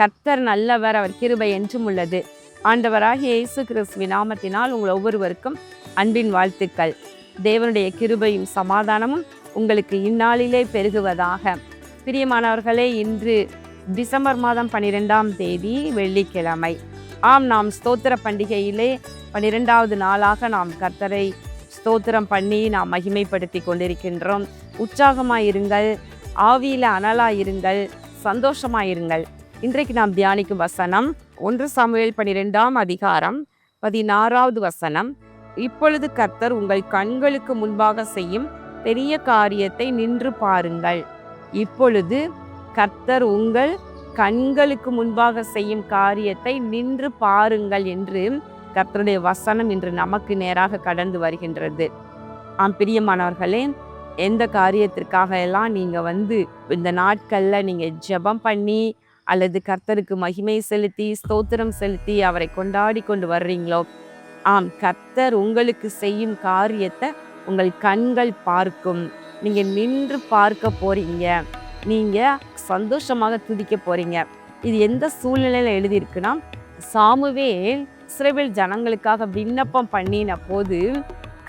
கர்த்தர் நல்லவர், அவர் கிருபை என்றும் உள்ளது. ஆண்டவராகிய இயேசு கிறிஸ்துவின் நாமத்தினால் உங்கள் ஒவ்வொருவருக்கும் அன்பின் வாழ்த்துக்கள். தேவனுடைய கிருபையும் சமாதானமும் உங்களுக்கு இந்நாளிலே பெருகுவதாக. பிரியமானவர்களே, இன்று டிசம்பர் மாதம் 12ஆம் தேதி வெள்ளிக்கிழமை. நாம் ஸ்தோத்திர பண்டிகையிலே 12வது நாளாக நாம் கர்த்தரை ஸ்தோத்திரம் பண்ணி நாம் மகிமைப்படுத்தி கொண்டிருக்கின்றோம். உற்சாகமாயிருங்கள், ஆவியில அனலாயிருங்கள், சந்தோஷமாயிருங்கள். இன்றைக்கு நாம் தியானிக்கும் வசனம் 1 சாமுவேல் 12ஆம் அதிகாரம் 16வது வசனம். இப்பொழுது கர்த்தர் உங்கள் கண்களுக்கு முன்பாக செய்யும் பெரிய காரியத்தை நின்று பாருங்கள். இப்பொழுது கர்த்தர் உங்கள் கண்களுக்கு முன்பாக செய்யும் காரியத்தை நின்று பாருங்கள் என்று கர்த்தருடைய வசனம் இன்று நமக்கு நேராக கடந்து வருகின்றது. பிரியமானவர்களே, எந்த காரியத்திற்காக எல்லாம் நீங்கள் இந்த நாட்களில் நீங்கள் ஜெபம் பண்ணி அல்லது கர்த்தருக்கு மகிமை செலுத்தி ஸ்தோத்திரம் செலுத்தி அவரை கொண்டாடி கொண்டு வர்றீங்களோ, கர்த்தர் உங்களுக்கு செய்யும் காரியத்தை உங்கள் கண்கள் பார்க்கும். நீங்கள் நின்று பார்க்க போறீங்க, நீங்கள் சந்தோஷமாக துதிக்க போறீங்க. இது எந்த சூழ்நிலையில் எழுதியிருக்குன்னா, சாமுவேல் இஸ்ரவேல் ஜனங்களுக்காக விண்ணப்பம் பண்ணின போது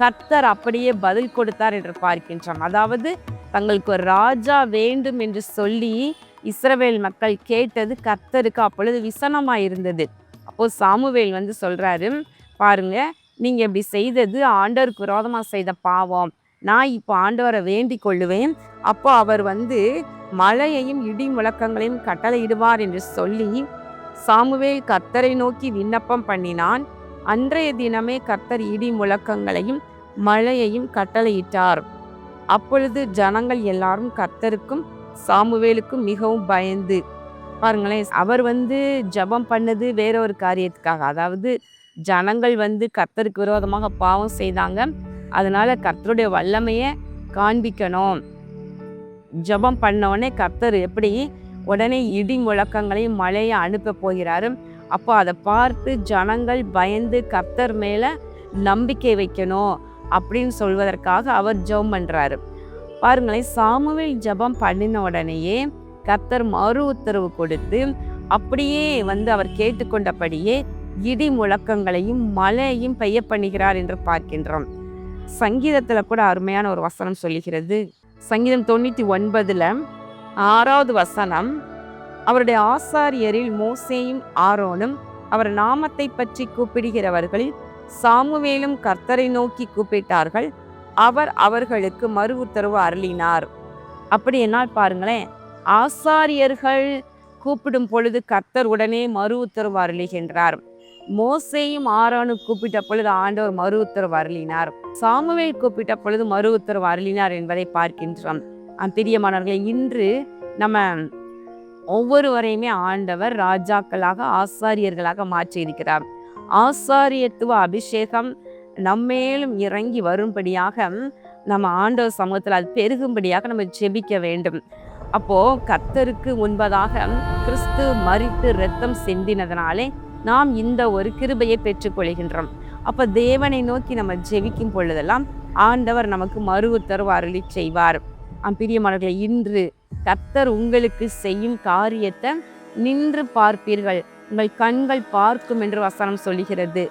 கர்த்தர் அப்படியே பதில் கொடுத்தார் என்று பார்க்கின்றோம். அதாவது தங்களுக்கு ஒரு ராஜா வேண்டும் என்று சொல்லி இஸ்ரவேல் மக்கள் கேட்டது கர்த்தருக்கு அப்பொழுது விசனமாயிருந்தது. அப்போ சாமுவேல் சொல்றாரு, பாருங்க, நீங்க இப்படி செய்தது ஆண்டவருக்கு விரோதமாக செய்த பாவம். நான் இப்போ ஆண்டவரை வேண்டிக் கொள்ளுவேன். அப்போ அவர் மழையையும் இடி முழக்கங்களையும் கட்டளையிடுவார் என்று சொல்லி சாமுவேல் கர்த்தரை நோக்கி விண்ணப்பம் பண்ணினான். அன்றைய தினமே கர்த்தர் இடி முழக்கங்களையும் மழையையும் கட்டளையிட்டார். அப்பொழுது ஜனங்கள் எல்லாரும் கர்த்தருக்கும் சாமுவேலுக்கும் மிகவும் பயந்து, பாருங்களேன், அவர் ஜெபம் பண்ணது வேற ஒரு காரியத்துக்காக. அதாவது ஜனங்கள் கர்த்தருக்கு விரோதமாக பாவம் செய்தாங்க, அதனால கர்த்தருடைய வல்லமையை காண்பிக்கணும். ஜெபம் பண்ணவொடனே கர்த்தர் எப்படி உடனே இடி முழக்கங்களையும் மழையை அனுப்ப போகிறாரு. அப்போ அதை பார்த்து ஜனங்கள் பயந்து கர்த்தர் மேல நம்பிக்கை வைக்கணும் அப்படின்னு சொல்வதற்காக அவர் ஜெபம் பண்றாரு. பாருங்களேன், சாமுவேல் ஜெபம் பண்ணின உடனேயே கர்த்தர் மறு உத்தரவு கொடுத்து அப்படியே அவர் கேட்டுக்கொண்டபடியே இடி முழக்கங்களையும் மழையையும் பெய்ய பண்ணுகிறார் என்று பார்க்கின்றோம். சங்கீதத்துல கூட அருமையான ஒரு வசனம் சொல்லுகிறது. சங்கீதம் 99ல் 6வது வசனம், அவருடைய ஆசாரியரில் மோசேயும் ஆரோனும் அவர் நாமத்தை பற்றி கூப்பிடுகிறவர்களில் சாமுவேலும் கர்த்தரை நோக்கி கூப்பிட்டார்கள், அவர் அவர்களுக்கு மறு உத்தரவு அருளினார். அப்படி என்னால் பாருங்களேன், ஆசாரியர்கள் கூப்பிடும் பொழுது கர்த்தர் உடனே மறு உத்தரவு அருளுகின்றார். மோசேயும் ஆரோனும் கூப்பிட்ட பொழுது ஆண்டவர் மறு உத்தரவு அருளினார். சாமுவேல் கூப்பிட்ட பொழுது மறு உத்தரவு அருளினார் என்பதை பார்க்கின்றோம். பிரியமானவர்களே, இன்று நம்ம ஒவ்வொருவரையுமே ஆண்டவர் ராஜாக்களாக ஆசாரியர்களாக மாற்றி இருக்கிறார். ஆசாரியத்துவ அபிஷேகம் நம்மேலும் இறங்கி வரும்படியாக நம்ம ஆண்டவர் சமூகத்தில் அது பெருகும்படியாக நம்ம ஜெபிக்க வேண்டும். அப்போ கர்த்தருக்கு முன்பதாக கிறிஸ்து மரித்து இரத்தம் சிந்தினதனாலே நாம் இந்த ஒரு கிருபையை பெற்றுக்கொள்கின்றோம். அப்போ தேவனை நோக்கி நம்ம ஜெபிக்கும் பொழுதெல்லாம் ஆண்டவர் நமக்கு மறு உத்தரவு அருளி செய்வார். பிரியமானவர்களே, இன்று கர்த்தர் உங்களுக்கு செய்யும் காரியத்தை நின்று பார்ப்பீர்கள், உங்கள் கண்கள் பார்க்கும் என்று வசனம் சொல்லுகிறது.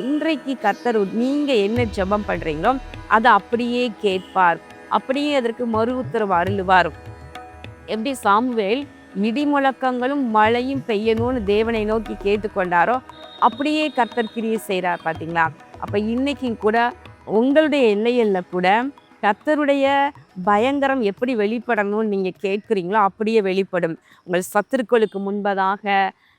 இன்றைக்கு கர்த்தர் நீங்க என்ன ஜெபம் பண்றீங்களோ அதை அப்படியே கேட்பார், அப்படியே அதற்கு மறு உத்தரவு அருளுவார். எப்படி சாமுவேல் இடி முழக்கங்களும் மழையும் பெய்யணும்னு தேவனை நோக்கி கேட்டுக்கொண்டாரோ அப்படியே கர்த்தர் கிரியை செய்கிறார். பார்த்தீங்களா? அப்போ இன்னைக்கு கூட உங்களுடைய எல்லையில் கூட கர்த்தருடைய பயங்கரம் எப்படி வெளிப்படணும்னு நீங்கள் கேட்குறீங்களோ அப்படியே வெளிப்படும். உங்கள் சத்துருக்களுக்கு முன்பதாக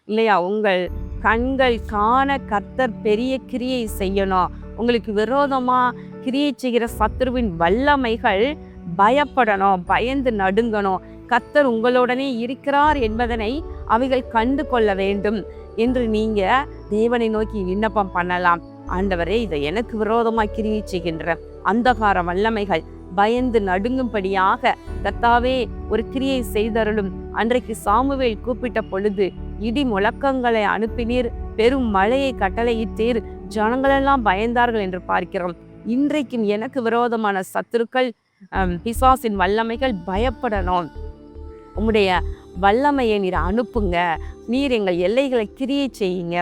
இல்லையா, உங்கள் கண்கள் காண கர்த்தர் பெரிய கிரியை செய்யணும். உங்களுக்கு விரோதமாக கிரியை செய்கிற சத்துருவின் வல்லமைகள் பயப்படணும், பயந்து நடுங்கணும். கர்த்தர் உங்களுடனே இருக்கிறார் என்பதனை அவைகள் கண்டு கொள்ள வேண்டும் என்று நீங்க தேவனை நோக்கி விண்ணப்பம் பண்ணலாம். ஆண்டவரே, இதை எனக்கு விரோதமாய் கிரியை செய்கின்ற அந்தகார வல்லமைகள் பயந்து நடுங்கும்படியாக கர்த்தாவே ஒரு கிரியை செய்தருளும். அன்றைக்கு சாமுவேல் கூப்பிட்ட பொழுது இடி முழக்கங்களை அனுப்பினீர், பெரும் மழையை கட்டளையிட்டீர், ஜனங்களெல்லாம் பயந்தார்கள் என்று பார்க்கிறோம். இன்றைக்கும் எனக்கு விரோதமான சத்துருக்கள் பிசாசின் வல்லமைகள் பயப்படணும். உம்முடைய வல்லமையை நீர் அனுப்புங்க. நீர் எங்கள் எல்லைகளை கிரியை செய்யுங்க.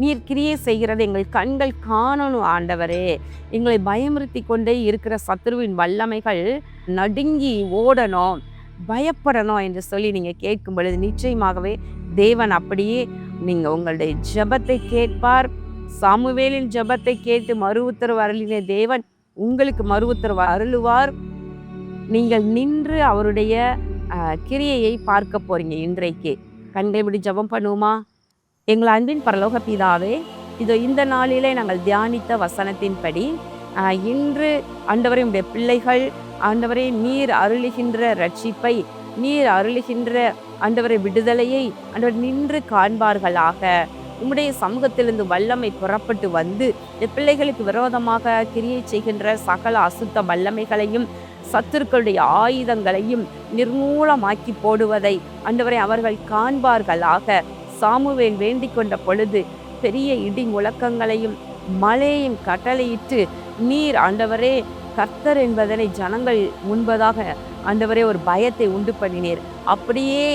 நீர் கிரியை செய்கிறது எங்கள் கண்கள் காணணும் ஆண்டவரே. எங்களை பயமுறுத்தி கொண்டே இருக்கிற சத்துருவின் வல்லமைகள் நடுங்கி ஓடணும், பயப்படணும் என்று சொல்லி நீங்கள் கேட்கும் பொழுது நிச்சயமாகவே தேவன் அப்படியே உங்களுடைய ஜெபத்தை கேட்பார். சாமுவேலின் ஜெபத்தை கேட்டு மறு உத்தரவு அருளின தேவன் உங்களுக்கு மறு உத்தரவு அருளுவார். நீங்கள் நின்று அவருடைய கிரியையை பார்க்க போறீங்க. இன்றைக்கு கண்களை விடி ஜெபம் பண்ணுவோமா? எங்கள் அன்பின் பரலோக பிதாவே, இதோ இந்த நாளிலே நாங்கள் தியானித்த வசனத்தின்படி இன்று ஆண்டவரே உடைய பிள்ளைகள் ஆண்டவரே நீர் அருளுகின்ற ரட்சிப்பை, நீர் அருளுகின்ற ஆண்டவரை விடுதலையை ஆண்டவர் நின்று காண்பார்களாக. உம்முடைய சமூகத்திலிருந்து வல்லமை புறப்பட்டு வந்து இந்த பிள்ளைகளுக்கு விரோதமாக கிரியை செய்கின்ற சகல அசுத்த வல்லமைகளையும் சத்துருக்களுடைய ஆயுதங்களையும் நிர்மூலமாக்கி போடுவதை ஆண்டவரை அவர்கள் காண்பார்களாக. சாமுவேல் வேண்டிக் கொண்ட பொழுது பெரிய இடி முழக்கங்களையும் மழையையும் கட்டளையிட்டு நீர் ஆண்டவரே கர்த்தர் என்பதனை ஜனங்கள் முன்பதாக ஆண்டவரே ஒரு பயத்தை உண்டு பண்ணினீர். அப்படியே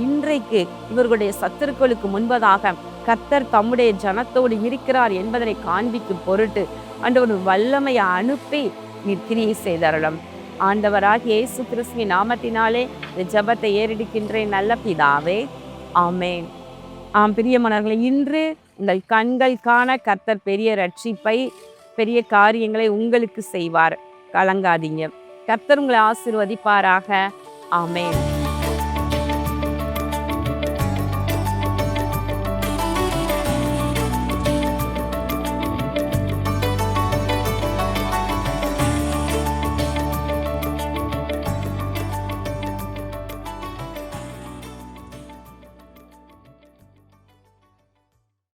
இன்றைக்கு இவர்களுடைய சத்துருக்களுக்கு முன்பதாக கர்த்தர் தம்முடைய ஜனத்தோடு இருக்கிறார் என்பதனை காண்பிக்கும் பொருட்டு ஆண்டவர் வல்லமையை அனுப்பி நீர் கிரியை செய்தருளும். ஆண்டவராகிய இயேசு கிறிஸ்துவின் நாமத்தினாலே இந்த ஜெபத்தை ஏறெடுக்கின்றேன் நல்ல பிதாவே, ஆமென். பிரியமானவர்களே, இன்று உங்கள் கண்கள் காண கர்த்தர் பெரிய ரட்சிப்பை, பெரிய காரியங்களை உங்களுக்கு செய்வார். கலங்காதீங்க. கர்த்தர் உங்களை ஆசீர்வதிப்பாராக. ஆமென்.